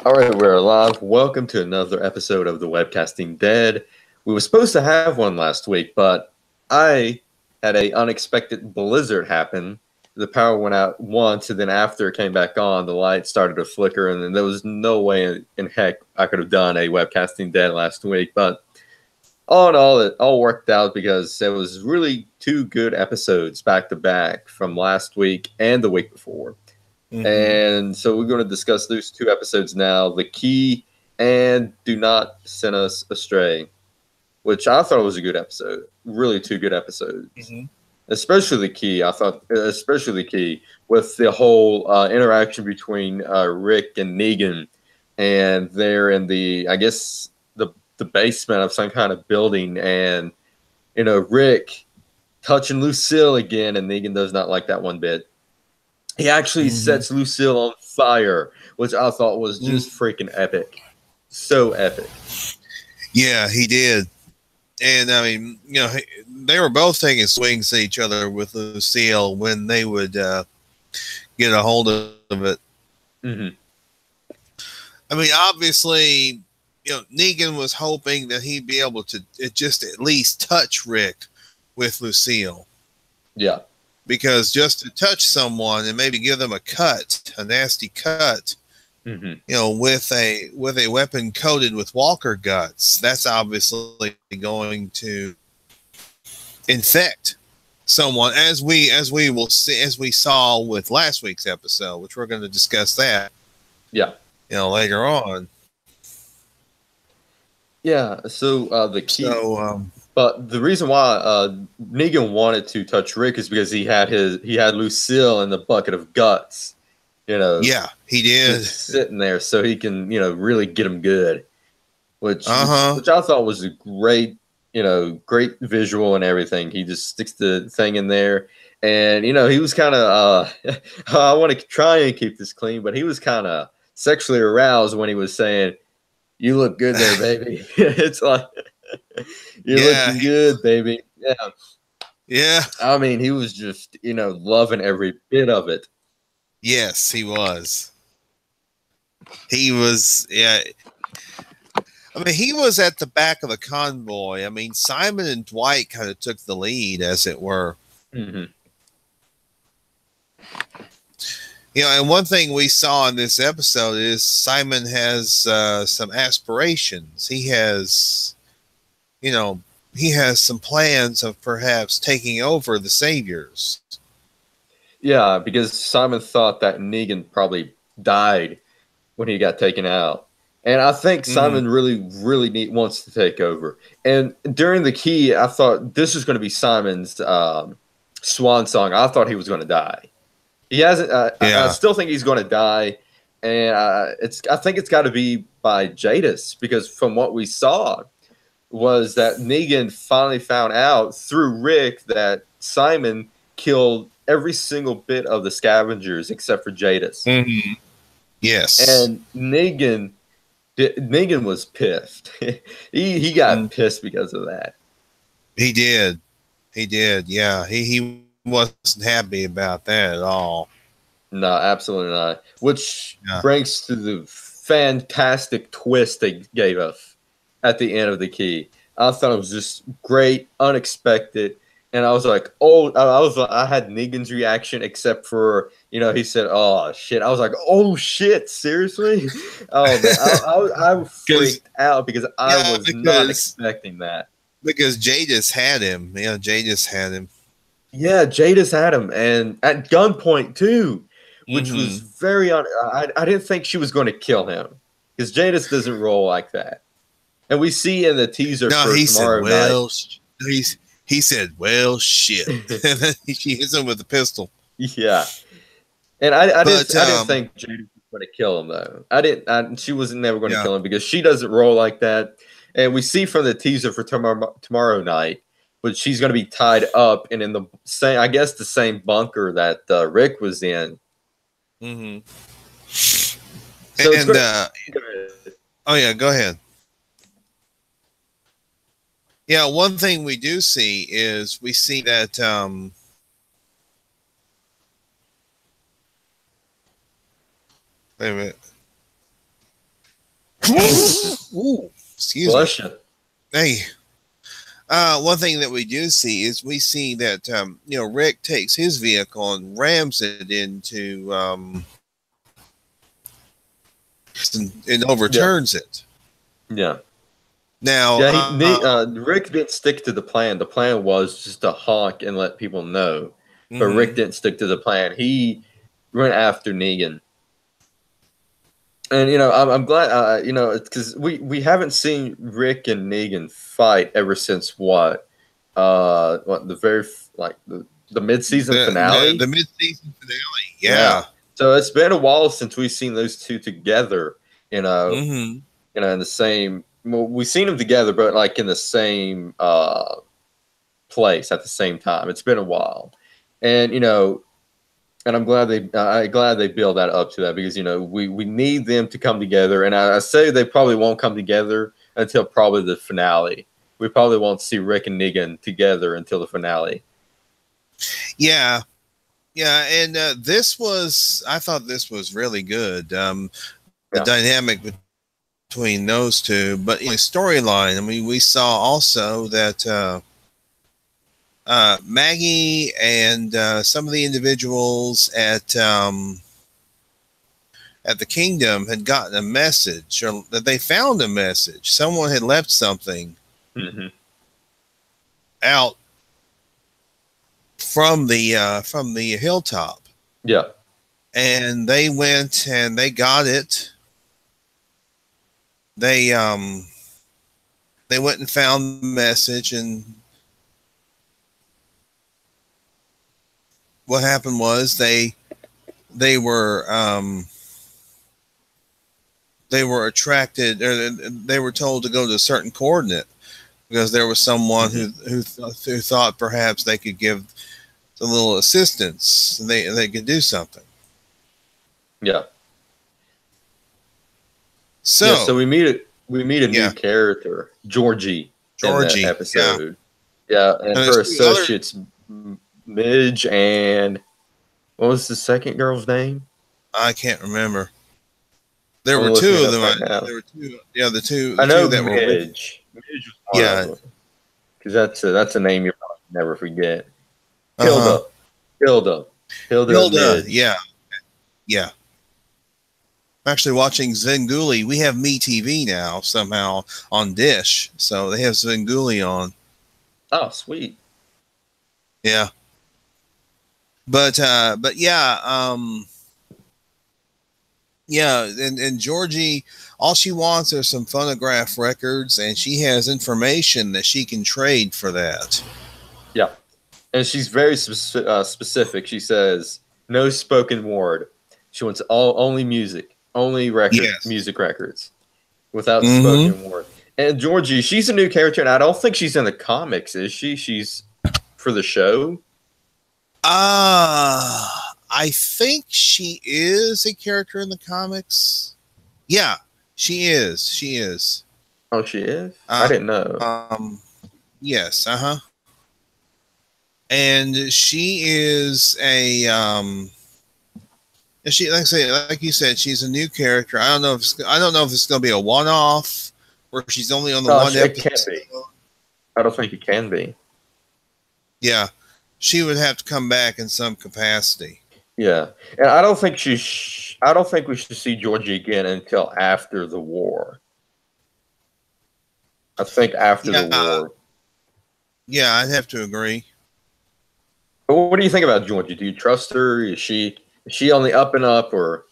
All right, we're live. Welcome to another episode of the Webcasting Dead. We were supposed to have one last week, but I had an unexpected blizzard happen. The power went out once, and then after it came back on, the light started to flicker, and then there was no way in heck I could have done a Webcasting Dead last week. But all in all, it all worked out because it was really two good episodes back to back from last week and the week before. And so we're going to discuss those two episodes now, The Key and Do Not Send Us Astray, which I thought was a good episode. Really two good episodes. Especially The Key. I thought, especially The Key, with the whole interaction between Rick and Negan. And they're in the, I guess, the basement of some kind of building. And, you know, Rick touching Lucille again, and Negan does not like that one bit. He actually sets Lucille on fire, which I thought was just freaking epic. So epic. Yeah, he did. And, I mean, you know, they were both taking swings at each other with Lucille when they would get a hold of it. I mean, obviously, you know, Negan was hoping that he'd be able to just at least touch Rick with Lucille. Yeah. Because just to touch someone and maybe give them a cut, a nasty cut, you know, with a weapon coated with Walker guts, that's obviously going to infect someone, as we will see, as we saw with last week's episode, which we're going to discuss that. Yeah. You know, later on. Yeah. So the key. So, but the reason why Negan wanted to touch Rick is because he had Lucille in the bucket of guts, you know. Yeah, he did. Just sitting there so he can, you know, really get him good, which I thought was a great, you know, great visual and everything. He just sticks the thing in there, and you know, he was kind of I want to try and keep this clean, but he was kind of sexually aroused when he was saying, "You look good there, baby." It's like. You're looking good, baby. Yeah. Yeah. I mean, he was just, you know, loving every bit of it. Yes, he was. He was, yeah. I mean, he was at the back of the convoy. I mean, Simon and Dwight kind of took the lead, as it were. You know, and one thing we saw in this episode is Simon has some aspirations. He has... You know, he has some plans of perhaps taking over the Saviors. Yeah, because Simon thought that Negan probably died when he got taken out. And I think Simon really wants to take over. And during the key, I thought this was going to be Simon's swan song. I thought he was going to die. He hasn't. I still think he's going to die. And I think it's got to be by Jadis, because from what we saw, was that Negan finally found out through Rick that Simon killed every single bit of the scavengers except for Jadis. Yes. And Negan was pissed. he got pissed because of that. He did. Yeah. He wasn't happy about that at all. No, absolutely not. Which brings to the fantastic twist they gave us at the end of the key. I thought it was just great, unexpected, and I was like, "Oh!" I had Negan's reaction, except for, you know, he said, "Oh shit!" I was like, "Oh shit! Seriously?" Oh man, I freaked out because I was not expecting that. Because Jadis had him. Yeah, Jadis had him. Yeah, Jadis had him, and at gunpoint too, which was very. I didn't think she was going to kill him, because Jadis doesn't roll like that. And we see in the teaser for tomorrow night. He said, "Well, shit." And then she hits him with the pistol. Yeah, and I didn't think Jadis was going to kill him though. She was never going to kill him, because she doesn't roll like that. And we see from the teaser for tomorrow night, but she's going to be tied up and in the same, I guess, the same bunker that Rick was in. So oh yeah, go ahead. Yeah, one thing we do see is we see that wait a minute. Ooh, excuse Bless me. you. Hey, one thing that we do see is we see that Rick takes his vehicle and rams it into and overturns it. Yeah. Now, Yeah, Rick didn't stick to the plan. The plan was just to honk and let people know. But Rick didn't stick to the plan. He went after Negan. And, I'm glad, because we haven't seen Rick and Negan fight ever since the mid-season finale? The mid-season finale, yeah. So it's been a while since we've seen those two together, in the same. Well, we've seen them together, but like in the same place at the same time. It's been a while, and I'm glad they build that up to that because we need them to come together, and I say they probably won't come together until probably the finale. We probably won't see Rick and Negan together until the finale. Yeah, and I thought this was really good. The dynamic between those two, but in the storyline, I mean, we saw also that Maggie and some of the individuals at the Kingdom had gotten a message, or that they found a message. Someone had left something out from the hilltop. Yeah. And they went and they got it. They went and found the message, and what happened was they were attracted, or they were told to go to a certain coordinate because there was someone who thought perhaps they could give a little assistance, and they could do something. Yeah. So we meet a new character, Georgie, in that episode. Yeah, and her associates, Midge, and what was the second girl's name? I can't remember. There were two of them. There were two. Yeah, the two. I know that Midge. Midge was one of them. Because that's a name you'll probably never forget. Hilda. Yeah. I'm actually watching Zvengoolie. We have MeTV now somehow on Dish, so they have Zvengoolie on. Oh, sweet. Yeah. But yeah, and Georgie, all she wants are some phonograph records, and she has information that she can trade for that. Yeah, and she's very specific. She says no spoken word. She wants only music, only music records, without spoken word. And Georgie, she's a new character, and I don't think she's in the comics, is she? She's for the show. I think she is a character in the comics. Yeah, she is. She is. Oh, she is? I didn't know. Yes, and she is a she, like you said, she's a new character. I don't know if it's going to be a one-off where she's only on the one episode. It can't be. I don't think it can be. Yeah, she would have to come back in some capacity. Yeah, and I don't think we should see Georgie again until after the war. I think after the war. Yeah, I'd have to agree. But what do you think about Georgie? Do you trust her? Is she on the up and up, or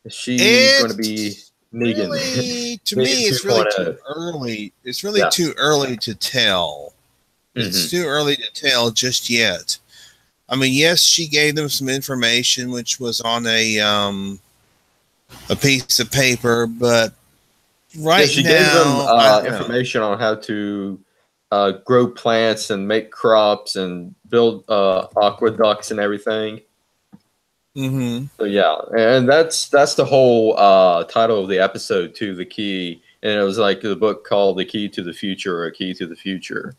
is she going to be Negan? Really, to me, it's really too early. It's really too early to tell. It's too early to tell just yet. I mean, yes, she gave them some information, which was on a piece of paper, but she gave them information on how to grow plants and make crops and build aqueducts and everything. So yeah, and that's the whole title of the episode too, The Key, and it was like the book called The Key to the Future, or A Key to the Future.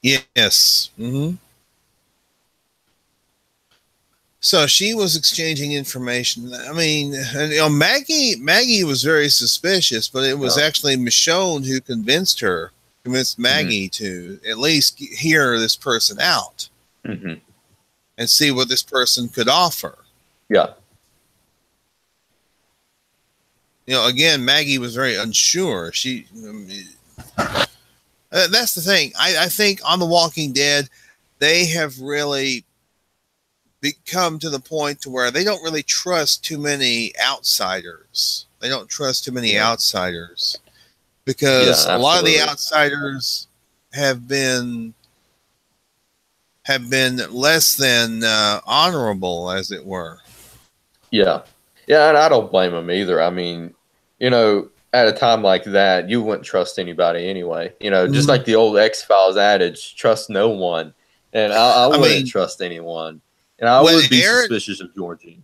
Yes. So she was exchanging information. I mean, and, Maggie was very suspicious, but it was actually Michonne who convinced Maggie to at least hear this person out and see what this person could offer. Yeah. Again, Maggie was very unsure. That's the thing. I think on The Walking Dead, they have really become to the point to where they don't really trust too many outsiders. They don't trust too many outsiders because a lot of the outsiders have been less than honorable, as it were. Yeah. Yeah, and I don't blame them either. I mean, at a time like that, you wouldn't trust anybody anyway. Just like the old X-Files adage, trust no one. And I wouldn't trust anyone. And I would be suspicious of Georgie.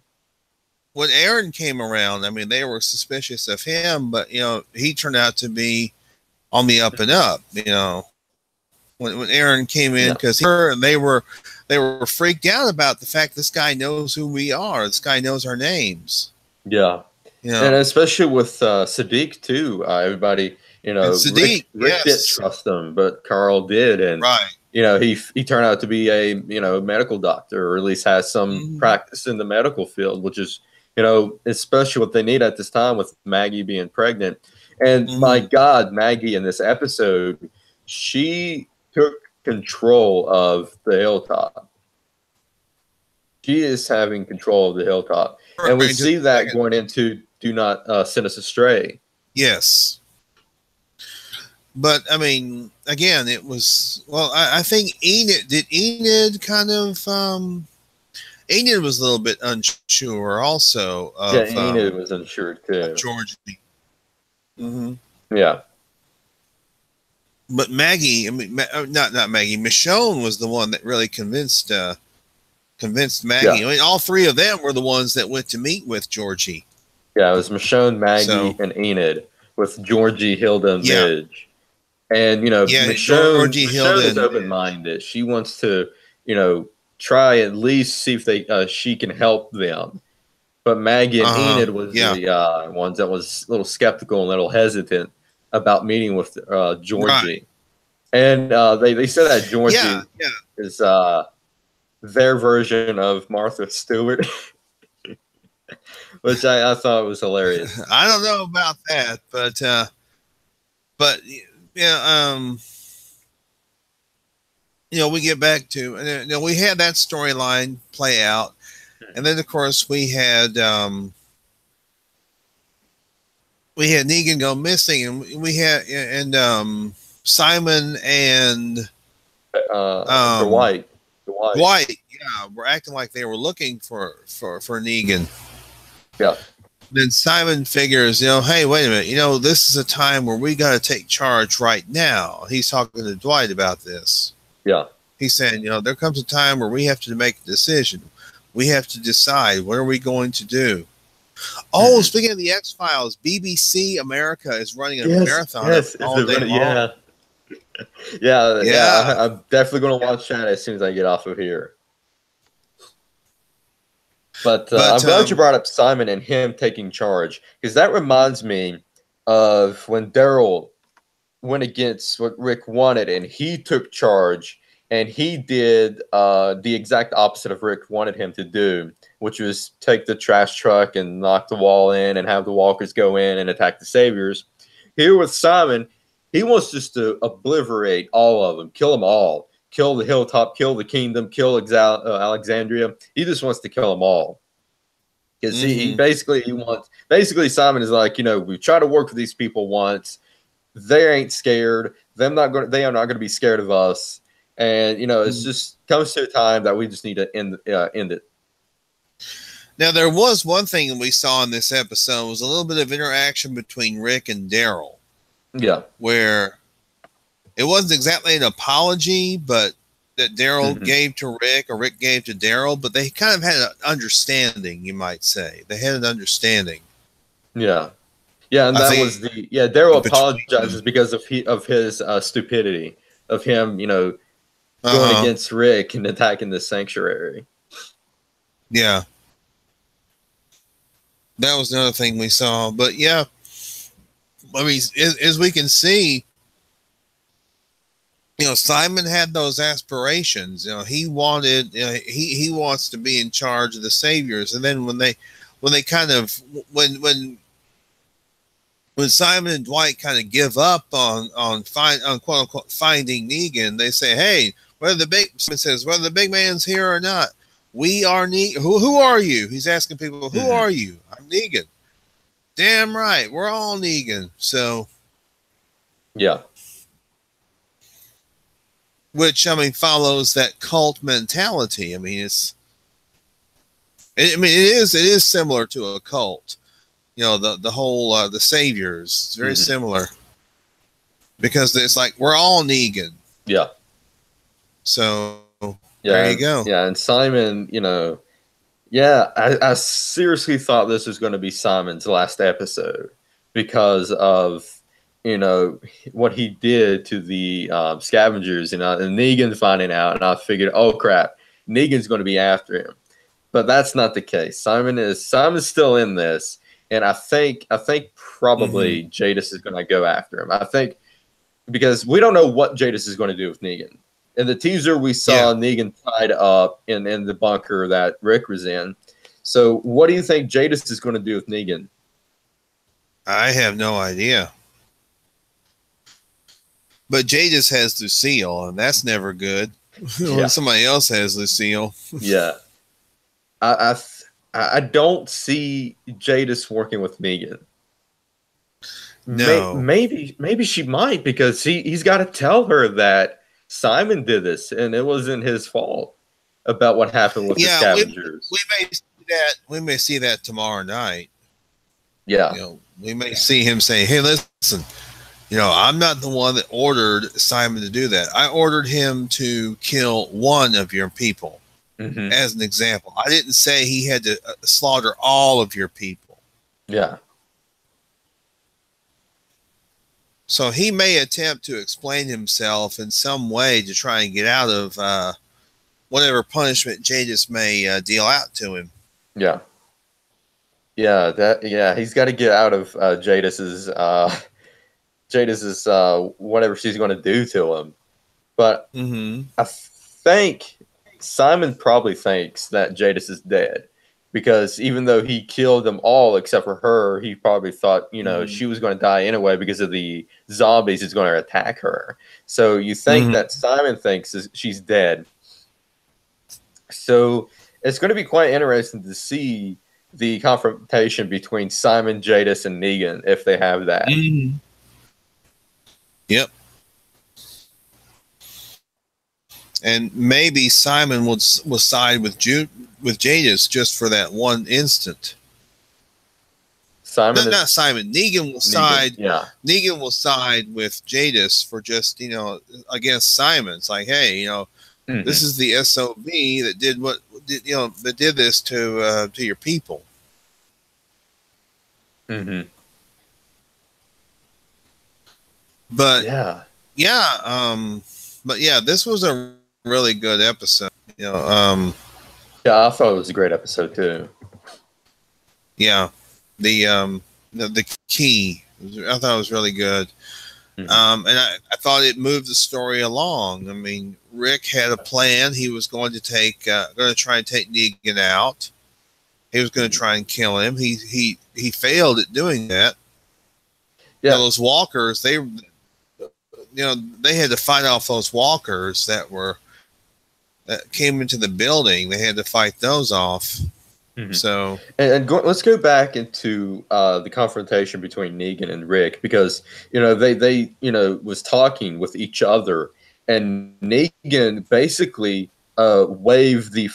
When Aaron came around, I mean, they were suspicious of him, but, he turned out to be on the up and up, When Aaron came in, because they were freaked out about the fact this guy knows who we are. This guy knows our names. Yeah. And especially with Sadiq, too. Everybody, Sadiq, Rick didn't trust him, but Carl did. And he turned out to be a medical doctor, or at least has some practice in the medical field, which is especially what they need at this time with Maggie being pregnant. And my God, Maggie in this episode, she took control of the hilltop. She is having control of the hilltop, and we see that going into "Do Not Send Us Astray." Yes. But, I mean, again, it was, I think Enid kind of, Enid was a little bit unsure also. Enid was unsure too. Georgie. Yeah. But Maggie, I mean, not Maggie, Michonne was the one that really convinced Maggie. Yeah. I mean, all three of them were the ones that went to meet with Georgie. Yeah, it was Michonne, Maggie, and Enid, with Georgie, Hilda, and Midge. And, Michonne is open-minded. She wants to, try at least see if she can help them. But Maggie and Enid was the ones that was a little skeptical and a little hesitant about meeting with Georgie. Right. And they said that Georgie is their version of Martha Stewart, which I thought was hilarious. I don't know about that, but we get back to, we had that storyline play out, and then of course we had Negan go missing, and we had Simon and Dwight. Yeah, were acting like they were looking for Negan. Yeah. Then Simon figures, hey, wait a minute, this is a time where we got to take charge right now. He's talking to Dwight about this. Yeah. He's saying, there comes a time where we have to make a decision. We have to decide, what are we going to do? Oh, speaking of the X-Files, BBC America is running a marathon all day long. Yeah. I'm definitely going to watch that as soon as I get off of here. But I'm glad you brought up Simon and him taking charge, because that reminds me of when Daryl went against what Rick wanted, and he took charge, and he did the exact opposite of Rick wanted him to do, which was take the trash truck and knock the wall in and have the walkers go in and attack the saviors. Here with Simon, he wants just to obliterate all of them, kill them all. Kill the hilltop, kill the kingdom, kill Alexandria. He just wants to kill them all. Because he basically Simon is like, we tried to work with these people once. They ain't scared. They are not going to be scared of us. And it's just comes to a time that we just need to end it. Now, there was one thing we saw in this episode was a little bit of interaction between Rick and Daryl. Yeah, where it wasn't exactly an apology, but that Daryl gave to Rick, or Rick gave to Daryl, but they kind of had an understanding, you might say. They had an understanding. Yeah. Yeah, and Daryl apologizes because of his stupidity, of him, going against Rick and attacking the sanctuary. Yeah. That was another thing we saw. But yeah, I mean, as we can see, Simon had those aspirations. He wanted, he wants to be in charge of the Saviors. And then when Simon and Dwight kind of give up on quote unquote finding Negan, they say, "Hey, Simon says, whether the big man's here or not, we are Negan. Who are you?" He's asking people, "Who are you?" "I'm Negan." "Damn right, we're all Negan." So, yeah. Which, I mean, follows that cult mentality. I mean, it is similar to a cult. The whole the Saviors. It's very similar because it's like we're all Negan. Yeah. So there you go. Yeah, and Simon, I seriously thought this was going to be Simon's last episode because of what he did to the scavengers, and Negan finding out, and I figured, oh crap, Negan's going to be after him, but that's not the case. Simon's still in this, and I think probably Jadis is going to go after him. I think because we don't know what Jadis is going to do with Negan. In the teaser, we saw Negan tied up in the bunker that Rick was in. So, what do you think Jadis is going to do with Negan? I have no idea. But Jadis has Lucille, and that's never good. When somebody else has Lucille. Yeah. I don't see Jadis working with Negan. No. Maybe she might, because he's got to tell her that Simon did this and it wasn't his fault about what happened with the scavengers. We may see that tomorrow night. Yeah. We may see him say, "Hey, listen, I'm not the one that ordered Simon to do that. I ordered him to kill one of your people, as an example. I didn't say he had to slaughter all of your people." Yeah. So he may attempt to explain himself in some way to try and get out of whatever punishment Jadis may deal out to him. Yeah. He's got to get out of Jadis's whatever she's going to do to him. But I think Simon probably thinks that Jadis is dead, because even though he killed them all except for her, he probably thought, she was going to die anyway because of the zombies is going to attack her. So you think that Simon thinks she's dead. So it's going to be quite interesting to see the confrontation between Simon, Jadis, and Negan, if they have that. Yep. And maybe Simon will side with Jadis just for that one instant. Not Simon. Negan will side. Yeah. Negan will side with Jadis for just against Simon. It's like, hey, this is the SOB that did this to your people. But this was a really good episode. I thought it was a great episode too. Yeah, the key, I thought it was really good. And I thought it moved the story along. I mean, Rick had a plan. He was going to try and take Negan out. He was going to try and kill him. He failed at doing that. Yeah, those walkers, they had to fight off those walkers that came into the building. They had to fight those off. So, let's go back into the confrontation between Negan and Rick, because they was talking with each other, and Negan basically waved the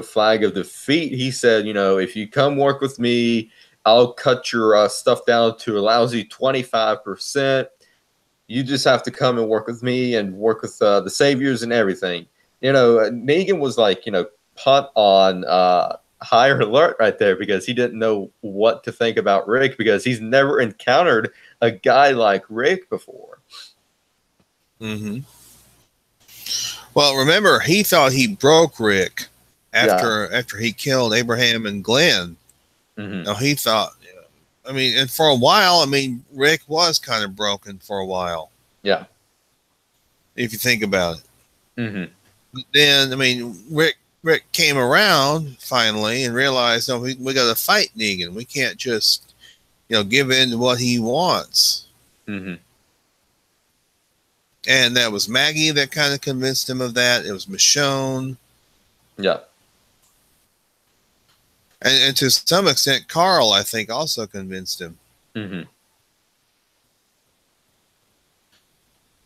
flag of defeat. He said, if you come work with me, I'll cut your stuff down to a lousy 25%. You just have to come and work with me and work with the Saviors and everything. Negan was like, punt on higher alert right there, because he didn't know what to think about Rick, because he's never encountered a guy like Rick before. Well, remember, he thought he broke Rick. after he killed Abraham and Glenn. Now he thought, I mean, and for a while, I mean, Rick was kind of broken for a while. Yeah. If you think about it. But then, I mean, Rick came around finally and realized, no, we got to fight Negan. We can't just, give in to what he wants. And that was Maggie that kind of convinced him of that. It was Michonne. Yeah. And to some extent, Carl, I think, also convinced him.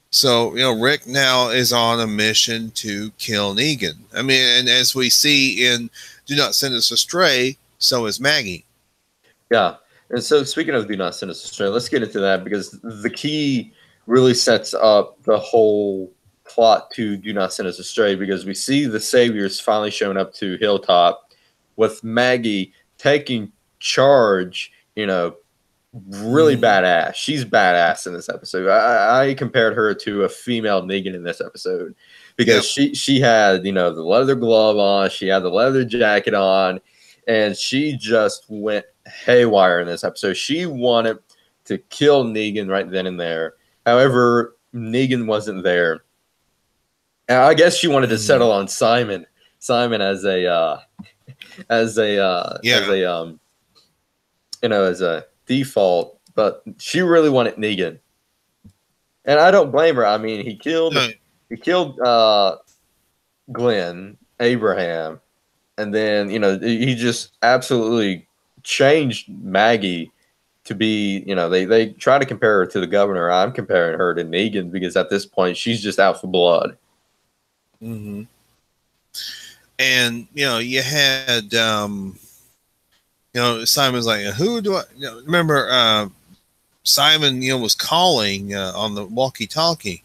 So, Rick now is on a mission to kill Negan. I mean, and as we see in Do Not Send Us Astray, so is Maggie. Yeah. And so speaking of Do Not Send Us Astray, let's get into that because the key really sets up the whole plot to Do Not Send Us Astray because we see the Saviors finally showing up to Hilltop with Maggie taking charge, really badass. She's badass in this episode. I compared her to a female Negan in this episode because she had, the leather glove on, she had the leather jacket on, and she just went haywire in this episode. She wanted to kill Negan right then and there. However, Negan wasn't there. And I guess she wanted to settle on Simon as a default, but she really wanted Negan, and I don't blame her. I mean, he killed Glenn, Abraham, and then he just absolutely changed Maggie to be. They try to compare her to the governor. I'm comparing her to Negan because at this point she's just out for blood. And you had Simon's like, who do I remember? Simon, was calling on the walkie-talkie,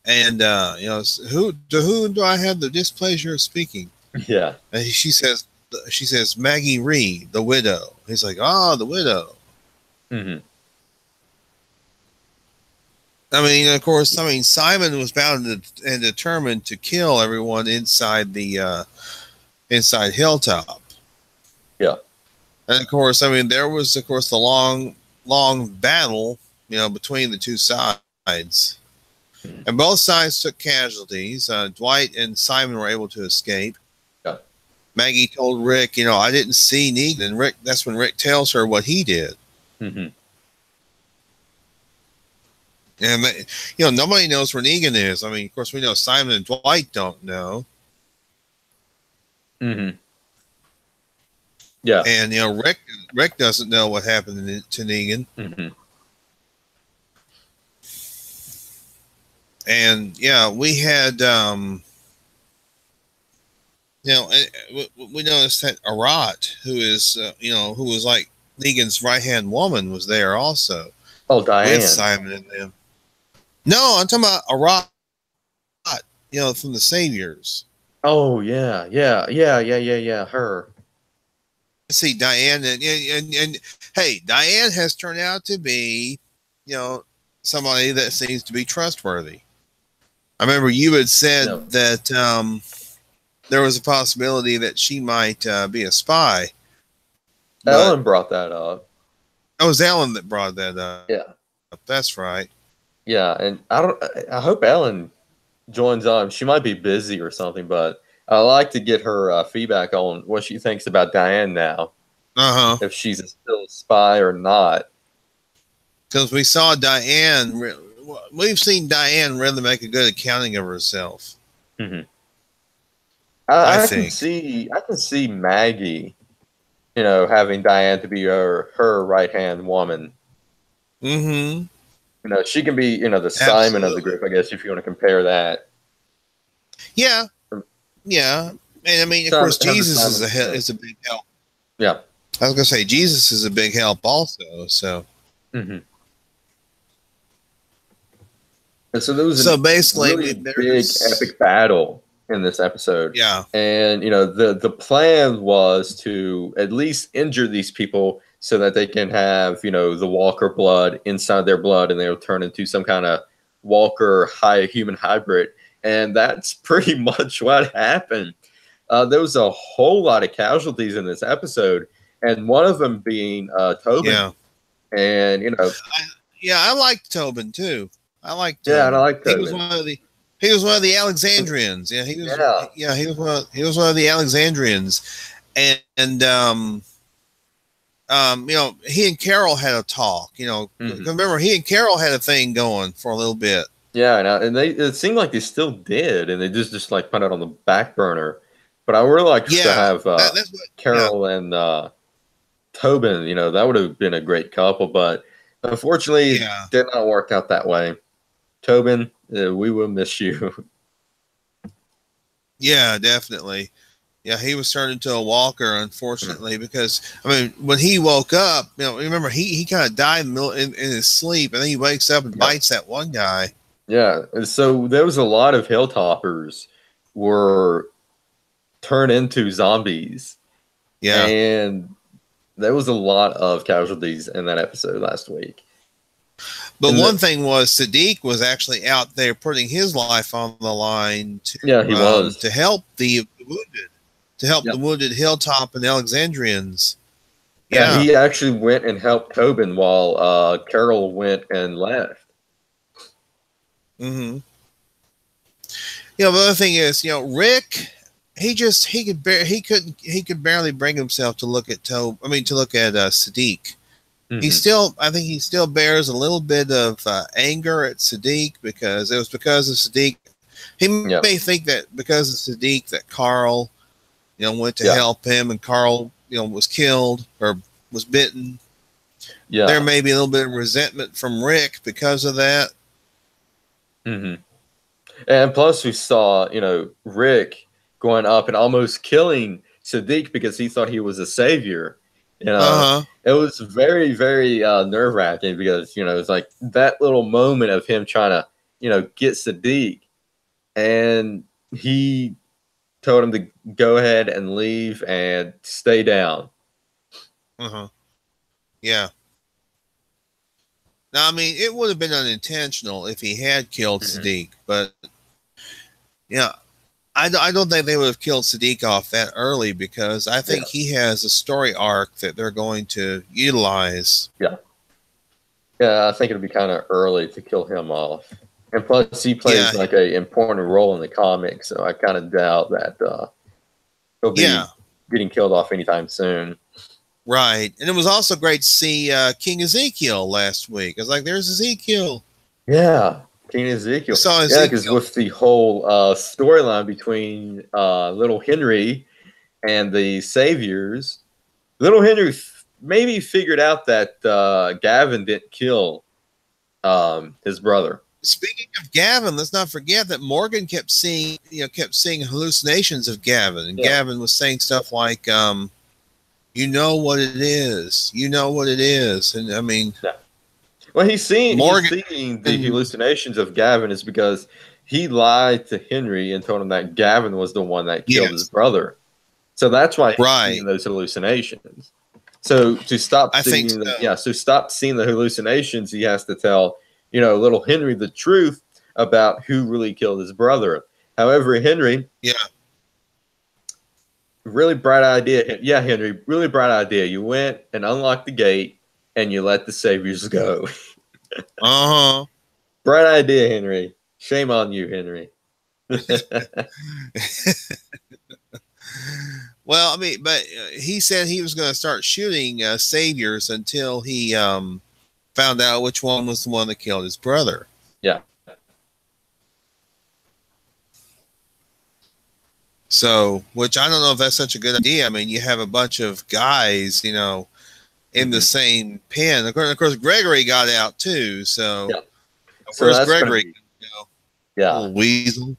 and who do I have the displeasure of speaking? Yeah, and she says Maggie Reed, the widow. He's like, the widow. I mean, of course, Simon was bound and determined to kill everyone inside the inside Hilltop. Yeah. And of course, there was, of course, the long battle, between the two sides. And both sides took casualties. Dwight and Simon were able to escape. Yeah. Maggie told Rick, I didn't see Negan. And that's when Rick tells her what he did. And, nobody knows where Negan is. I mean, of course, we know Simon and Dwight don't know. Yeah. And, Rick doesn't know what happened to Negan. And, we had, we noticed that Arat, who is, who was like Negan's right-hand woman, was there also. Oh, Diane. With Simon and them. No, I'm talking about Arat, from the Saviors. Oh, yeah, her. See, Diane, and hey, Diane has turned out to be, somebody that seems to be trustworthy. I remember you had said that there was a possibility that she might be a spy. Ellen brought that up. It was Ellen that brought that up. Yeah, that's right. Yeah, and I hope Ellen joins on. She might be busy or something, but I like to get her feedback on what she thinks about Diane now. If she's still a spy or not. Because we saw Diane, we've seen Diane really make a good accounting of herself. I think. I can see Maggie, having Diane to be her right-hand woman. She can be, the Simon of the group, I guess, if you want to compare that. Yeah. Yeah. And I mean, of course, Jesus is a big help. Yeah. I was going to say, Jesus is a big help also. So. And so there was basically really big epic battle in this episode. Yeah. And, the plan was to at least injure these people so that they can have, the Walker blood inside their blood and they'll turn into some kind of Walker human hybrid. And that's pretty much what happened. there was a whole lot of casualties in this episode, and one of them being Tobin. Yeah. And, you know. I liked Tobin, too. I liked Tobin. Yeah, and I liked Tobin. He was one of the Alexandrians. Yeah, he was one of the Alexandrians. And you know, he and Carol had a talk, you know. Remember, he and Carol had a thing going for a little bit. Yeah, and it seemed like they still did, and they just like put it on the back burner. But I would really like to have Carol and Tobin. You know, that would have been a great couple, but unfortunately, it did not work out that way. Tobin, we will miss you. Yeah, definitely. Yeah, he was turned into a walker, unfortunately, because, I mean, when he woke up, you know, remember, he kind of died in his sleep, and then he wakes up and bites that one guy. Yeah, and so there was a lot of hilltoppers were turned into zombies. Yeah. And there was a lot of casualties in that episode last week. But one thing was Siddiq was actually out there putting his life on the line to, he was. To help the wounded. To help the wounded Hilltop and Alexandrians. Yeah, he actually went and helped Tobin while Carol went and left. Mm-hmm. You know, the other thing is, you know, Rick, he could barely bring himself to look at Siddiq. I think he still bears a little bit of anger at Siddiq because it was because of Siddiq. He may think that because of Siddiq that Carl, you know, went to help him, and Carl, you know, was killed or was bitten. Yeah, there may be a little bit of resentment from Rick because of that. And plus, we saw, you know, Rick going up and almost killing Siddiq because he thought he was a savior. You know, it was very, very nerve-wracking because, you know, it's like that little moment of him trying to, you know, get Siddiq, and he told him to go ahead and leave and stay down. Yeah. Now, I mean, it would have been unintentional if he had killed Siddiq, but yeah, I don't think they would have killed Siddiq off that early because I think he has a story arc that they're going to utilize. Yeah, I think it'll be kind of early to kill him off, and plus he plays like an important role in the comics, so I kind of doubt that he'll be getting killed off anytime soon. Right, and it was also great to see King Ezekiel last week. I was like, "There's Ezekiel." Yeah. King Ezekiel. Yeah, because with the whole storyline between Little Henry and the Saviors, Little Henry maybe figured out that Gavin didn't kill his brother. Speaking of Gavin, let's not forget that Morgan kept seeing hallucinations of Gavin, and Gavin was saying stuff like, "You know what it is. You know what it is," and I mean. Yeah. Well, he's seeing the hallucinations of Gavin is because he lied to Henry and told him that Gavin was the one that killed his brother. So that's why he's seeing those hallucinations. So to stop seeing the hallucinations, he has to tell, you know, little Henry the truth about who really killed his brother. However, Henry, really bright idea. Yeah, Henry, really bright idea. You went and unlocked the gate and you let the Saviors go. Bright idea, Henry. Shame on you, Henry. Well, I mean, but he said he was going to start shooting Saviors until he found out which one was the one that killed his brother. Yeah. So, which I don't know if that's such a good idea. I mean, you have a bunch of guys, you know, in the same pen. Of course, Gregory got out too. So, where's Gregory? Little weasel.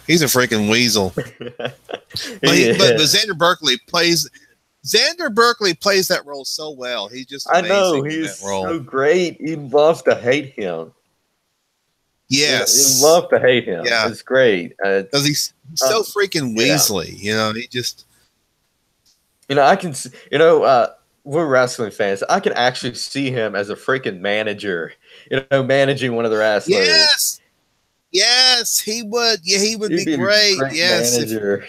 He's a freaking weasel. but Xander Berkeley plays that role so well. He's just amazing. I know he's so great. You'd love to hate him. Yes, you'd love to hate him. Yeah, it's great because he's so freaking weaselly. You know, he just. You know, I can. You know. We're wrestling fans. I can actually see him as a freaking manager, you know, managing one of the wrestlers. Yes, he would. Yeah, he would be great. Yes, manager.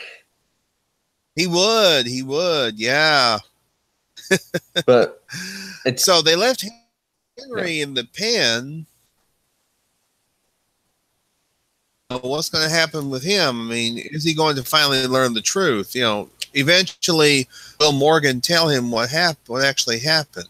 He would, yeah. But so they left Henry in the pen. What's going to happen with him? I mean, is he going to finally learn the truth? You know, eventually, will Morgan tell him what actually happened?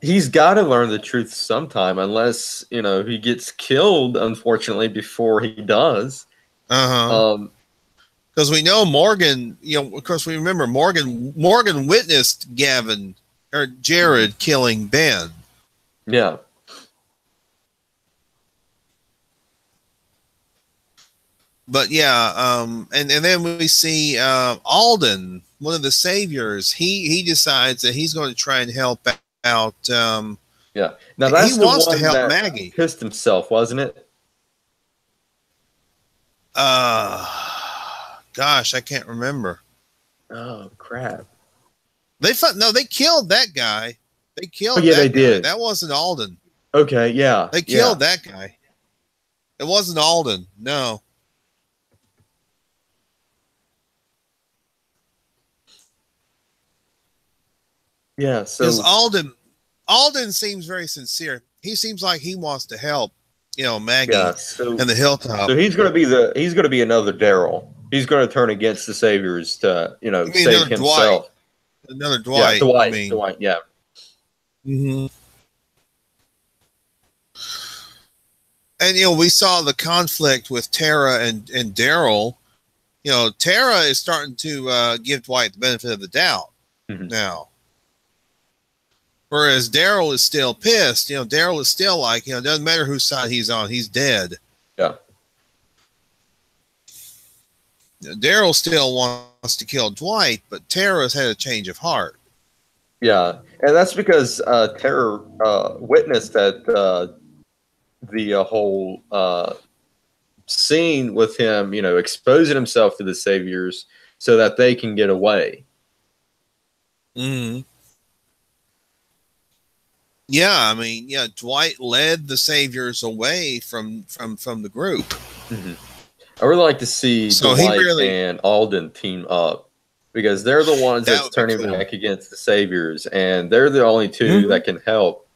He's got to learn the truth sometime, unless, you know, he gets killed, unfortunately, before he does. Because we know Morgan, you know, of course, we remember Morgan witnessed Gavin or Jared killing Ben. Yeah. But yeah, and then we see Alden, one of the saviors. He decides that he's going to try and help out. Yeah. Now that's he the wants one to help that Maggie. Pissed himself, wasn't it? Gosh, I can't remember. Oh crap! They killed that guy. They killed. Oh yeah, that they guy. did. That wasn't Alden. Okay, yeah. They killed that guy. It wasn't Alden. No. Yeah, so because Alden seems very sincere. He seems like he wants to help, you know, Maggie and the Hilltop. So he's going to be another Daryl. He's going to turn against the Saviors to, you know, save himself. Another Dwight. Yeah, Dwight. Yeah. Mm-hmm. And you know, we saw the conflict with Tara and Daryl. You know, Tara is starting to give Dwight the benefit of the doubt now. Whereas Daryl is still pissed. You know, Daryl is still like, you know, it doesn't matter whose side he's on, he's dead. Yeah. Daryl still wants to kill Dwight, but Tara's had a change of heart. Yeah, and that's because Tara witnessed that the whole scene with him, you know, exposing himself to the Saviors so that they can get away. Mm-hmm. Yeah, I mean, yeah, Dwight led the Saviors away from the group. Mm-hmm. I really like to see Dwight and Alden team up, because they're the ones that's turning back against the Saviors, and they're the only two that can help,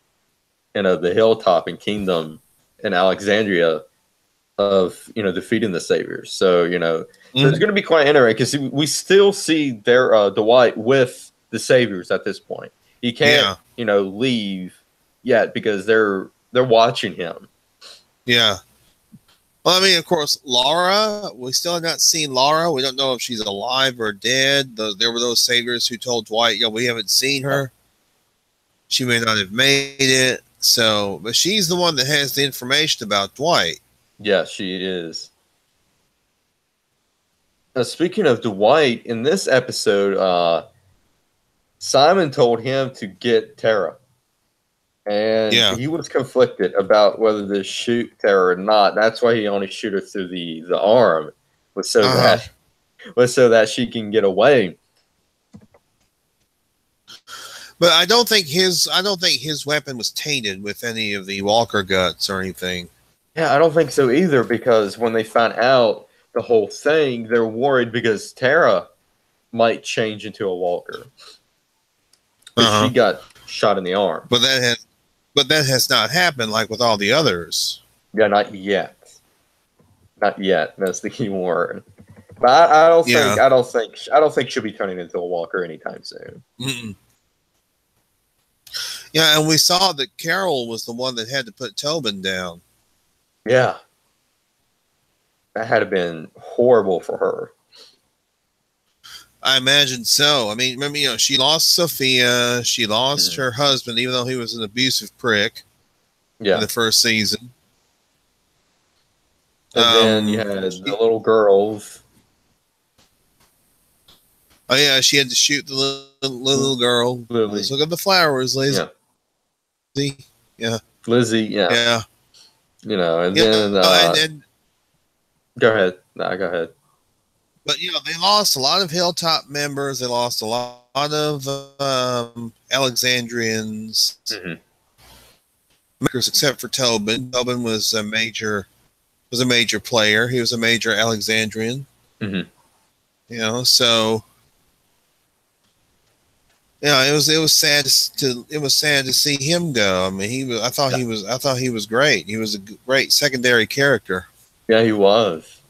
you know, the Hilltop and Kingdom and Alexandria of, you know, defeating the Saviors. So, you know, so it's going to be quite interesting, because we still see their Dwight with the Saviors at this point. He can't, you know, leave yet because they're watching him. Yeah. Well, I mean, of course, Laura, we still have not seen Laura. We don't know if she's alive or dead. There were those Saviors who told Dwight, you know, we haven't seen her. She may not have made it. So, but she's the one that has the information about Dwight. Yeah, she is. Now, speaking of Dwight, in this episode, Simon told him to get Tara. And he was conflicted about whether to shoot Tara or not. That's why he only shoot her through the arm, was so that she can get away. But I don't think his weapon was tainted with any of the Walker guts or anything. Yeah, I don't think so either, because when they found out the whole thing, they're worried because Tara might change into a Walker. She got shot in the arm. But that has not happened like with all the others. Yeah, not yet. Not yet. That's the key word. But I don't think she'll be turning into a Walker anytime soon. Mm-mm. Yeah, and we saw that Carol was the one that had to put Tobin down. Yeah. That had been horrible for her. I imagine so. I mean, remember, you know, she lost Sophia. She lost her husband, even though he was an abusive prick in the first season. And then you had the little girls. Oh, yeah, she had to shoot the little girl. Let's look at the flowers, Lizzie. Yeah. Lizzie, yeah. You know, and then... go ahead. No, go ahead. But, you know, they lost a lot of Hilltop members. They lost a lot of Alexandrians. Except for Tobin. Tobin was a major player. He was a major Alexandrian. Mm-hmm. You know, so yeah, it was sad to see him go. I mean, I thought he was great. He was a great secondary character. Yeah, he was.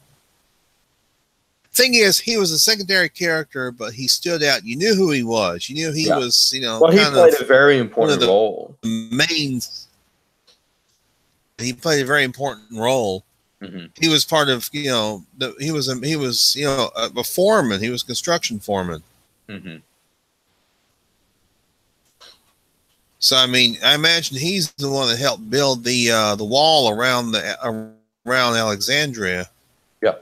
Thing is, he was a secondary character, but he stood out. You knew who he was. You knew he was, Well, he kind played of a very one of important the role. main. He played a very important role. Mm-hmm. He was part of, he was a foreman. He was a construction foreman. Mm-hmm. So I mean, I imagine he's the one that helped build the wall around Alexandria. Yeah,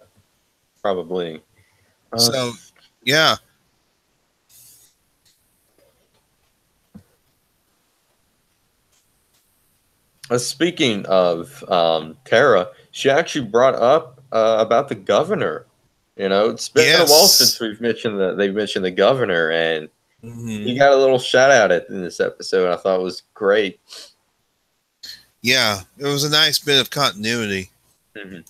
probably. So yeah. Speaking of Tara, she actually brought up about the governor. You know, it's been a while since they've mentioned the governor, and he got a little shout out in this episode. I thought it was great. Yeah, it was a nice bit of continuity. Mm-hmm.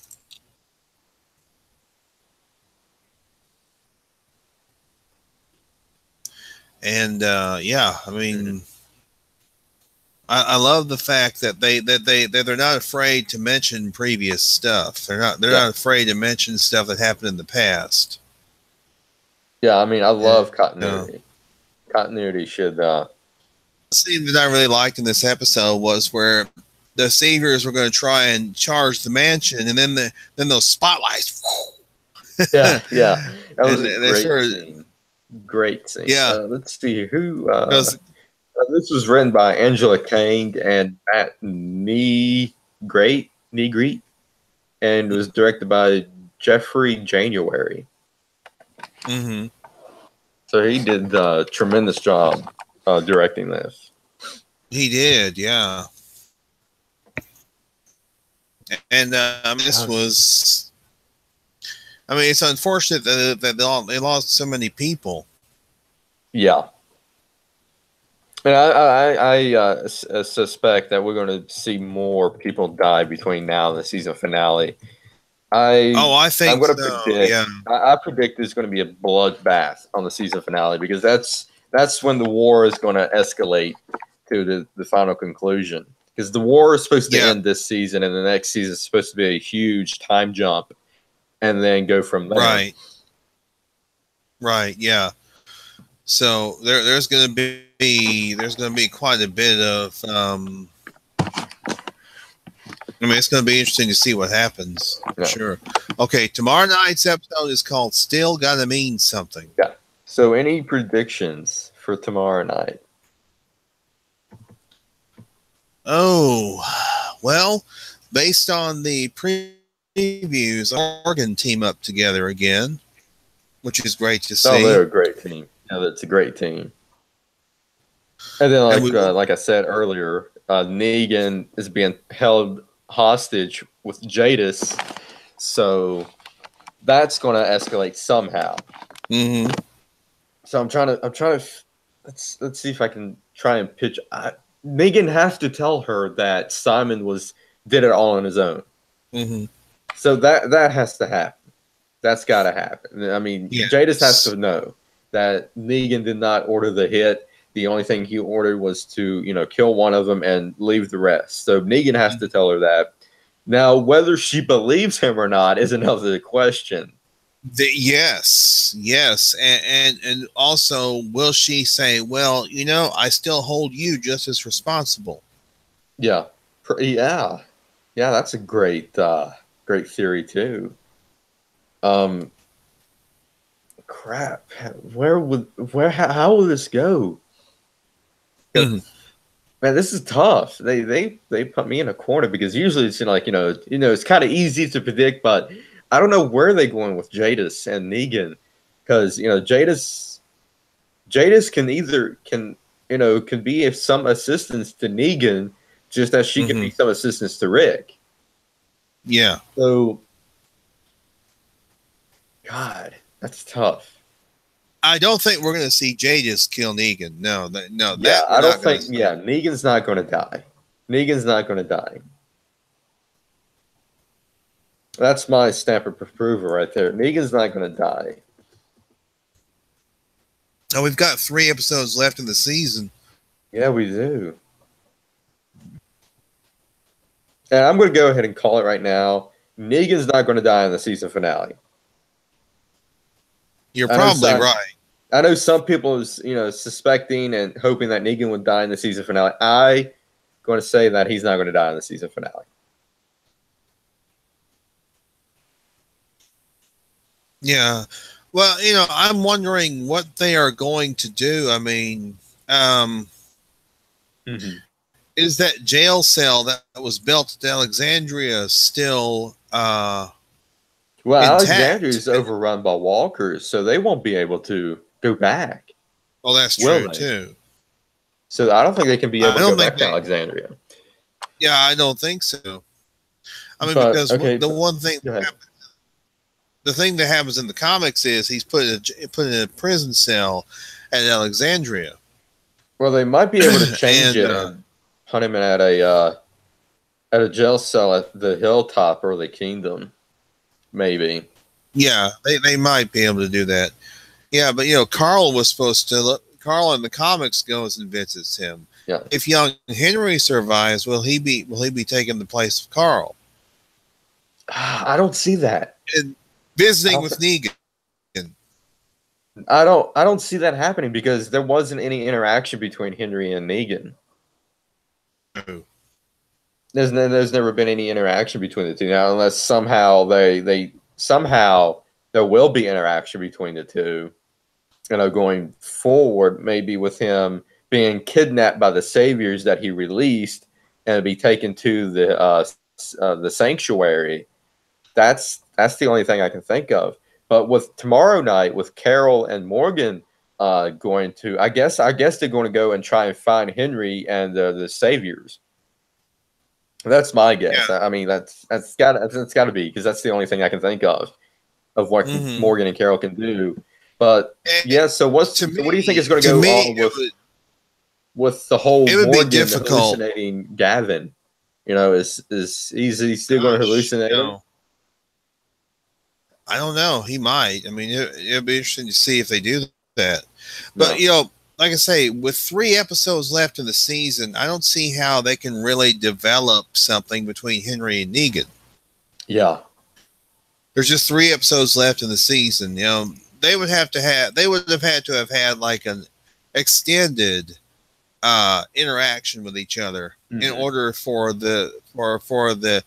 And yeah, I mean, I love the fact that they're not afraid to mention previous stuff. They're not afraid to mention stuff that happened in the past. Yeah, I mean, I love continuity. Continuity should. The scene that I really liked in this episode was where the Saviors were going to try and charge the mansion, and then those spotlights. yeah, that was a great scene. Great scene. Yeah. Let's see who. This was written by Angela Kang and Matt Negreet, and was directed by Jeffrey January. Mm-hmm. So he did a tremendous job directing this. He did, yeah. And this was. I mean, it's unfortunate that they lost so many people. Yeah. And I suspect that we're going to see more people die between now and the season finale. I think I'm going to predict. Yeah. I predict there's going to be a bloodbath on the season finale, because that's when the war is going to escalate to the final conclusion. Because the war is supposed to end this season, and the next season is supposed to be a huge time jump, and then go from there. Right. Yeah. So there's going to be quite a bit of. I mean, it's going to be interesting to see what happens. For sure. Okay, tomorrow night's episode is called "Still Gotta Mean Something." Yeah. So, any predictions for tomorrow night? Oh, well, based on the previews, Oregon team up together again, which is great to see. Oh, they're a great team. Yeah, that's a great team. And then, like I said earlier, Negan is being held hostage with Jadis, so that's going to escalate somehow. Mm-hmm. So I'm trying to let's see if I can try and pitch. Negan has to tell her that Simon did it all on his own. Mm-hmm. So that has to happen. That's got to happen. I mean, Jadis has to know that Negan did not order the hit. The only thing he ordered was to, kill one of them and leave the rest. So Negan has to tell her that. Now, whether she believes him or not is another question. Yes. And also, will she say, well, I still hold you just as responsible? Yeah. Yeah, that's a great theory too. Crap. How will this go? Mm-hmm. Man, this is tough. They put me in a corner, because usually it's it's kind of easy to predict, but I don't know where they're going with Jadis and Negan, because Jadis can be some assistance to Negan, just as she can be some assistance to Rick. Yeah. So, God, that's tough. I don't think we're going to see Jadis kill Negan. No. I don't think. Yeah, Negan's not going to die. Negan's not going to die. That's my stamp of approval right there. Negan's not going to die. Now we've got 3 episodes left in the season. Yeah, we do. And I'm going to go ahead and call it right now. Negan's not going to die in the season finale. You're probably right. I know some people is, suspecting and hoping that Negan would die in the season finale. I'm going to say that he's not going to die in the season finale. Yeah. Well, I'm wondering what they are going to do. I mean, is that jail cell that was built at Alexandria still well, intact? Alexandria is overrun by walkers, so they won't be able to go back. Well, that's true too. So I don't think they can be able to go back to Alexandria. Yeah, I don't think so. I mean, because the one thing, the thing that happens in the comics is he's put in a prison cell at Alexandria. Well, they might be able to change it and put him at a jail cell at the Hilltop or the Kingdom, maybe. Yeah, they might be able to do that. Yeah, but Carl was supposed to look. Carl in the comics goes and visits him. Yeah. If young Henry survives, will he be taking the place of Carl? I don't see that. And visiting with Negan. I don't see that happening because there wasn't any interaction between Henry and Negan. No. There's never been any interaction between the two now, unless somehow there will be interaction between the two. Going forward, maybe with him being kidnapped by the saviors that he released and be taken to the sanctuary. That's the only thing I can think of. But with tomorrow night, with Carol and Morgan going to, I guess they're going to go and try and find Henry and the saviors. That's my guess. Yeah. I mean, that's got to be, because that's the only thing I can think of what Morgan and Carol can do. But yeah, so what do you think is going to go on with the whole Morgan hallucinating Gavin? Is he still going to hallucinate him? I don't know. He might. I mean, it'll be interesting to see if they do that. But like I say, with 3 episodes left in the season, I don't see how they can really develop something between Henry and Negan. Yeah, there's just 3 episodes left in the season. They would have had to have had like an extended interaction with each other in order for the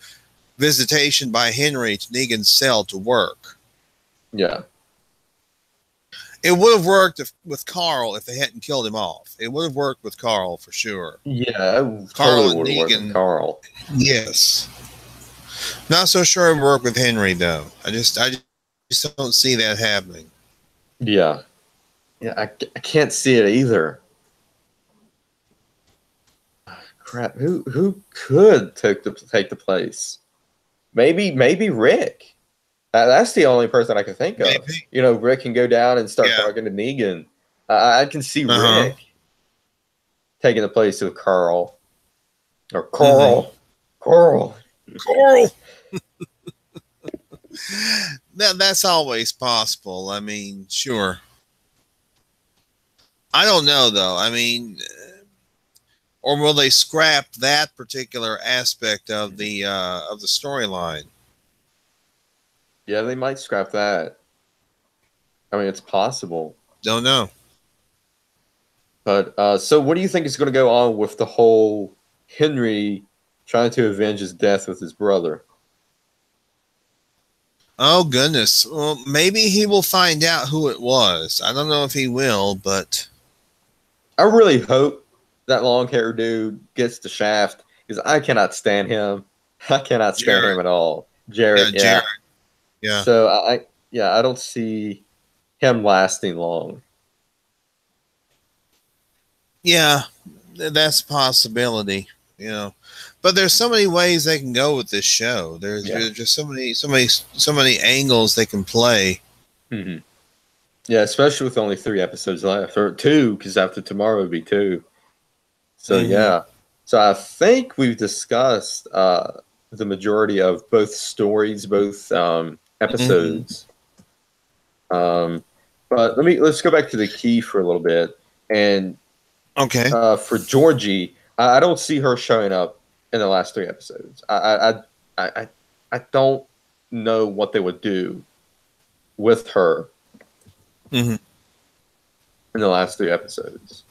visitation by Henry to Negan's cell to work. Yeah. It would have worked with Carl if they hadn't killed him off. It would have worked with Carl for sure. Yeah, Carl and Negan. Carl. Yes. Not so sure it would work with Henry though. I just don't see that happening. Yeah. Yeah, I can't see it either. Crap. Who could take the place? Maybe Rick. That's the only person I can think of. Maybe. Rick can go down and start talking to Negan. I can see Rick taking the place of Carl. Or Carl. Carl. That's always possible. I mean, sure. I don't know, though. I mean, or will they scrap that particular aspect of the storyline? Yeah, they might scrap that. I mean, it's possible. Don't know. But so, what do you think is going to go on with the whole Henry trying to avenge his death with his brother? Oh goodness! Well, maybe he will find out who it was. I don't know if he will, but I really hope that long-haired dude gets the shaft, because I cannot stand him. I cannot stand him at all. Jared. Yeah. So I don't see him lasting long. Yeah, that's a possibility. But there's so many ways they can go with this show. There's just so many angles they can play. Mm-hmm. Yeah, especially with only 3 episodes left, or 2, because after tomorrow would be 2. So yeah, so I think we've discussed the the majority of both stories, both episodes. But let's go back to the key for a little bit. And Okay. For Georgie, I don't see her showing up in the last 3 episodes. I don't know what they would do with her in the last 3 episodes.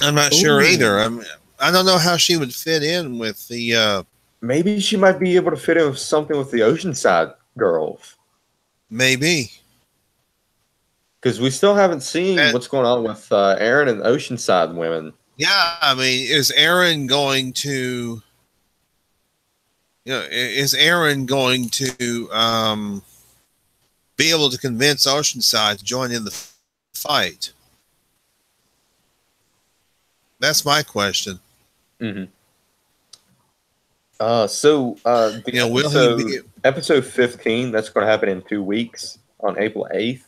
I'm not sure either. I don't know how she would fit in with the. Maybe she might be able to fit in with something with the Oceanside girls. Maybe. Because we still haven't seen what's going on with Aaron and Oceanside women. Yeah, I mean, is Aaron going to? Is Aaron going to be able to convince Oceanside to join in the fight? That's my question. Episode 15, that's going to happen in 2 weeks on April 8th.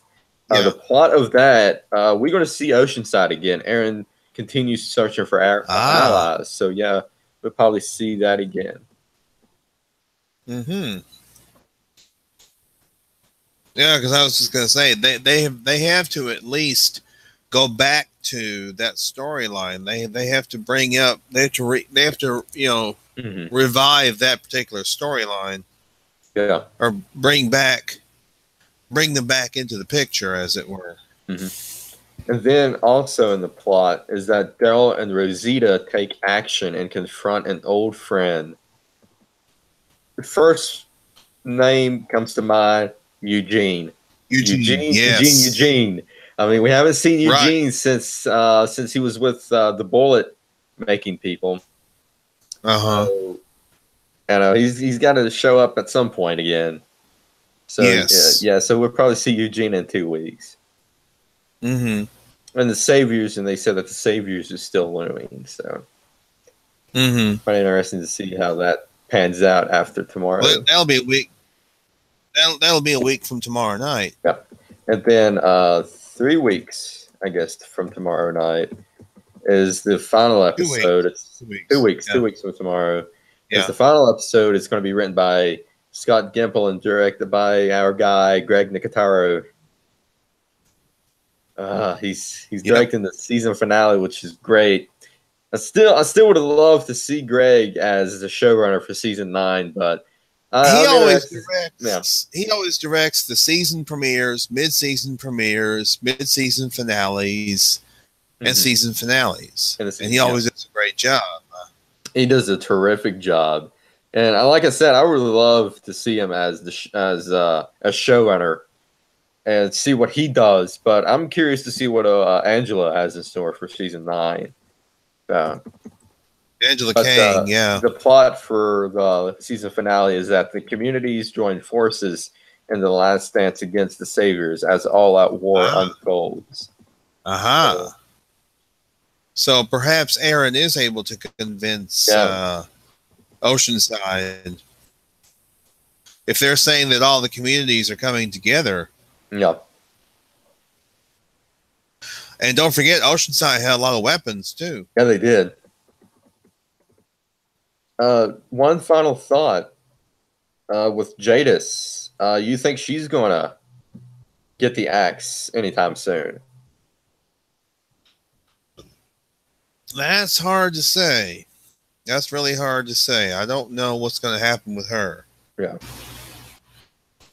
The plot of that, we're going to see Oceanside again. Aaron continues searching for allies. So, yeah, we'll probably see that again. Yeah, because I was just going to say, they have to at least go back to that storyline. They have to bring up, they have to revive that particular storyline. Yeah. Or bring them back into the picture, as it were. And then also in the plot is that Daryl and Rosita take action and confront an old friend. The first name comes to mind, Eugene. Eugene. I mean, we haven't seen Eugene since he was with the bullet making people. So, he's got to show up at some point again. So so we'll probably see Eugene in 2 weeks. And the Saviors, and they said that the Saviors is still looming. So quite interesting to see how that pans out after tomorrow. Well, that'll be a week. That'll be a week from tomorrow night. Yeah, and then 3 weeks, I guess, from tomorrow night is the final episode. 2 weeks. 2 weeks. 2 weeks from tomorrow. It's the final episode. It's going to be written by Scott Gimple and directed by our guy Greg Nicotero. He's directing the season finale, which is great. I still would have loved to see Greg as the showrunner for season 9, but he always directs the season premieres, mid-season finales, and season finales, and he always does a great job. He does a terrific job, and like I said, I would love to see him as a showrunner and see what he does. But I'm curious to see what Angela has in store for season 9. Angela Kang, the plot for the season finale is that the communities join forces in the last dance against the Saviors as all-out war unfolds. So perhaps Aaron is able to convince Oceanside, if they're saying that all the communities are coming together. Yeah. And don't forget, Oceanside had a lot of weapons too. Yeah, they did. One final thought with Jadis. You think she's going to get the axe anytime soon? That's hard to say. That's really hard to say. I don't know what's going to happen with her.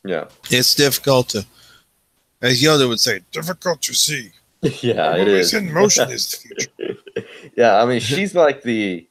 Yeah. It's difficult to, as Yoda would say, difficult to see. Yeah, it is. In motion is the future. Yeah, I mean, she's like the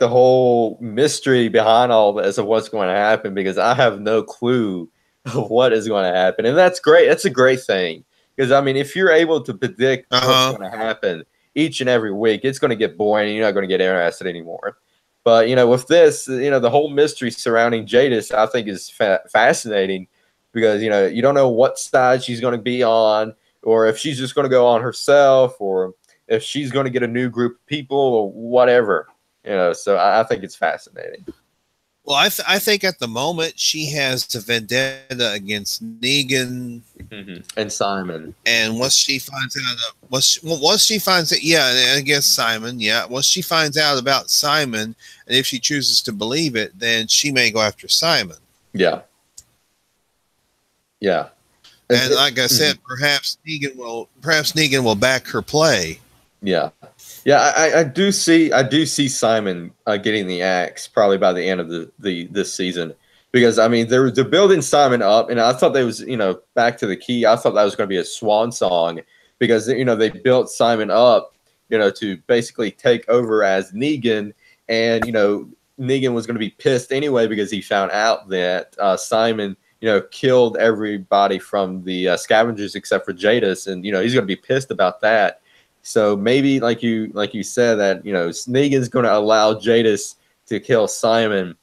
whole mystery behind all this of what's going to happen, because I have no clue of what is going to happen. And that's great. That's a great thing. Because, I mean, if you're able to predict what's going to happen each and every week, it's going to get boring and you're not going to get interested anymore. But, with this, the whole mystery surrounding Jadis, I think is fascinating, because, you don't know what side she's going to be on, or if she's just going to go on herself, or if she's going to get a new group of people or whatever. So I think it's fascinating. Well, I think at the moment she has the vendetta against Negan, And Simon. And once she finds out, once she finds out, yeah, I guess Simon, yeah. Once she finds out about Simon, and if she chooses to believe it, then she may go after Simon. Yeah. Yeah. And like I said, perhaps Negan will back her play. Yeah. Yeah, I do see Simon getting the axe probably by the end of this season, because I mean they're building Simon up, and I thought they was back to the key. I thought that was going to be a swan song, because they built Simon up to basically take over as Negan, and Negan was going to be pissed anyway because he found out that Simon killed everybody from the scavengers except for Jadis, and he's going to be pissed about that. So maybe, like you said, that Negan's going to allow Jadis to kill Simon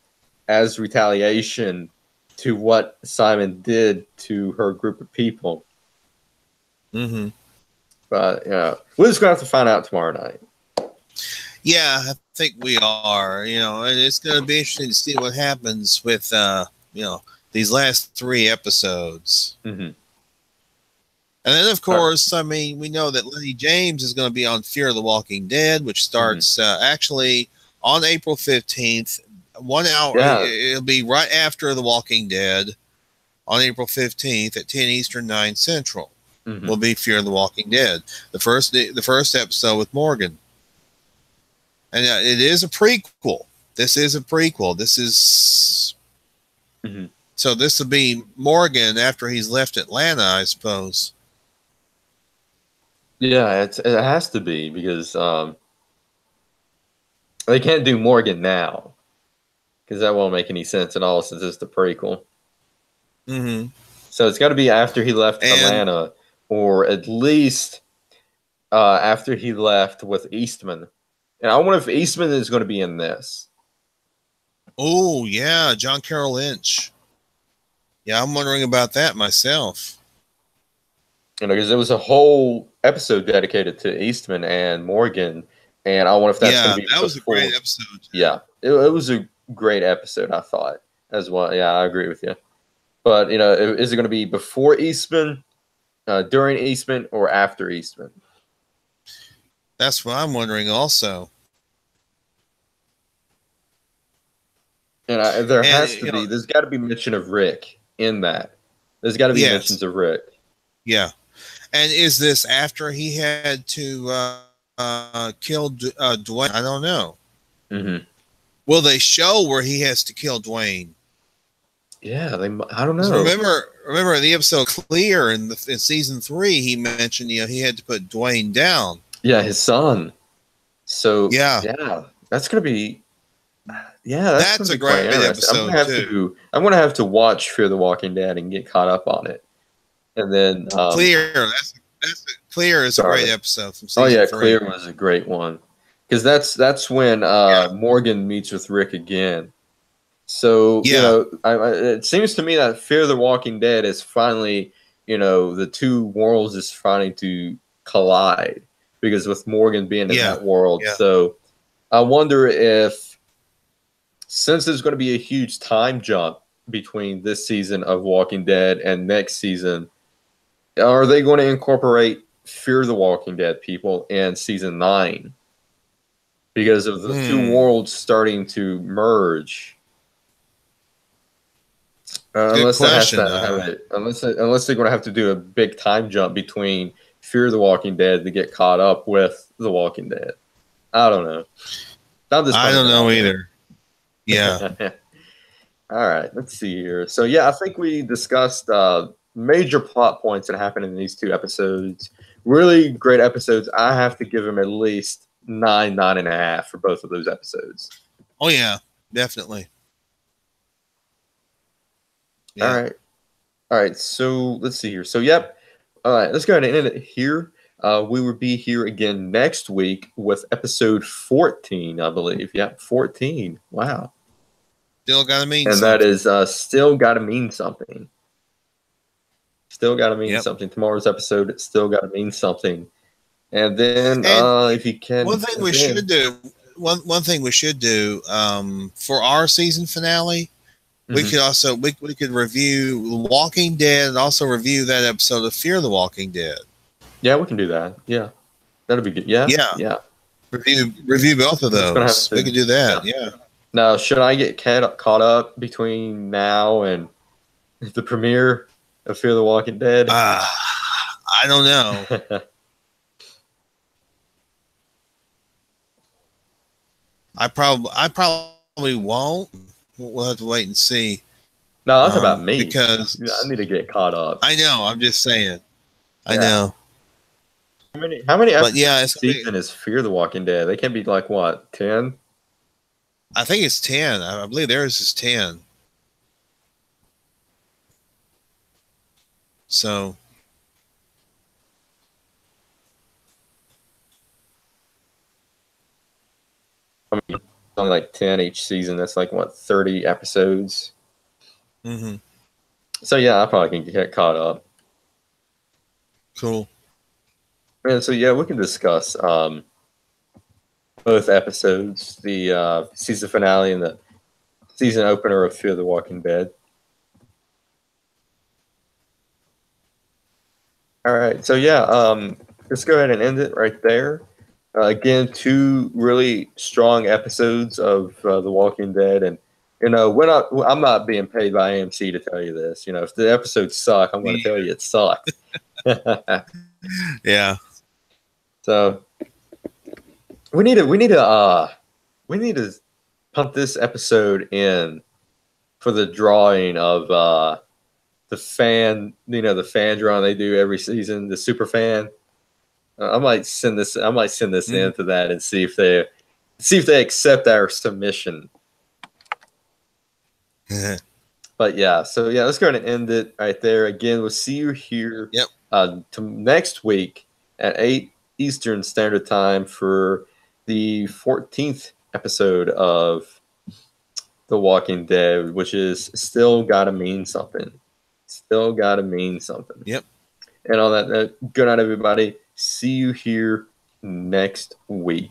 as retaliation to what Simon did to her group of people. Mm-hmm. But we're just going to have to find out tomorrow night. Yeah, I think we are. And it's going to be interesting to see what happens with these last 3 episodes. Mm-hmm. And then, of course, I mean, we know that Lenny James is going to be on Fear the Walking Dead, which starts actually on April 15th. 1 hour. Yeah. It'll be right after The Walking Dead on April 15th at 10 Eastern, 9 Central. Will be Fear the Walking Dead. The first episode with Morgan. And it is a prequel. This is a prequel. This is... So this will be Morgan after he's left Atlanta, I suppose. Yeah, it has to be, because they can't do Morgan now, because that won't make any sense at all since it's the prequel. So it's got to be after he left Atlanta, or at least after he left with Eastman. And I wonder if Eastman is going to be in this. Oh, yeah, John Carroll Lynch. Yeah, I'm wondering about that myself. Because there was a whole episode dedicated to Eastman and Morgan, and I wonder if that's going to be. That was a great episode. Yeah, it was a great episode, I thought, as well. Yeah, I agree with you. But is it going to be before Eastman, during Eastman, or after Eastman? That's what I'm wondering also. And there has to be. There's got to be mention of Rick in that. There's got to be mentions of Rick. Yeah. And is this after he had to kill Dwayne? I don't know. Will they show where he has to kill Dwayne? Yeah, I don't know. Remember the episode Clear in season 3, he mentioned he had to put Dwayne down. Yeah, his son. So yeah, that's gonna be. Yeah, that's a great episode too. I'm gonna have to watch Fear the Walking Dead and get caught up on it. And then Clear, Clear is a great episode from season 3. Clear was a great one, because that's when Morgan meets with Rick again. So it seems to me that Fear the Walking Dead is finally, the two worlds is finally to collide, because with Morgan being in that world. So I wonder if, since there's going to be a huge time jump between this season of Walking Dead and next season, are they going to incorporate Fear the Walking Dead people in season 9? Because of the two worlds starting to merge. Unless they're going to have to do a big time jump between Fear the Walking Dead to get caught up with The Walking Dead. I don't know. I don't know either. Yeah. All right. Let's see here. So I think we discussed major plot points that happened in these 2 episodes. Really great episodes. I have to give them at least 9.5 for both of those episodes. Oh yeah, definitely. Yeah. All right. So let's see here. So all right. Let's go ahead and end it here. We will be here again next week with episode 14, I believe. Yeah, 14. Wow. Still got to mean something. And that is still got to mean something. Still got to mean something. Tomorrow's episode, it's still got to mean something. And then, if you can, one thing we should do for our season finale, We could also we could review The Walking Dead and also review that episode of Fear the Walking Dead. Yeah, we can do that. Yeah, that'll be good. Yeah, yeah. Review both of those. We could do that. Yeah. Now, should I get caught up between now and the premiere of Fear the Walking Dead? I don't know. I probably won't. We'll have to wait and see. No, that's about me because I need to get caught up. I know. I'm just saying. I know. How many episodes season is Fear the Walking Dead? They can be like what, 10? I think it's 10. I believe theirs is 10. So I mean, only like 10 each season. That's like what, 30 episodes. So yeah, I probably can get caught up. Cool. And so yeah, we can discuss both episodes, the season finale and the season opener of Fear the Walking Dead. All right, so yeah, let's go ahead and end it right there. Again, 2 really strong episodes of The Walking Dead, and I'm not being paid by AMC to tell you this. If the episodes suck, I'm going to tell you it sucked. Yeah. So we need to pump this episode in for the drawing of the fan, the fan drawing they do every season, the super fan. I might send this in to that and see if they accept our submission. But yeah, so yeah, let's go ahead and end it right there. Again, we'll see you here next week at 8 Eastern Standard Time for the 14th episode of The Walking Dead, which is Still Gotta Mean Something. Still Gotta Mean Something. Yep. And on that note, good night, everybody. See you here next week.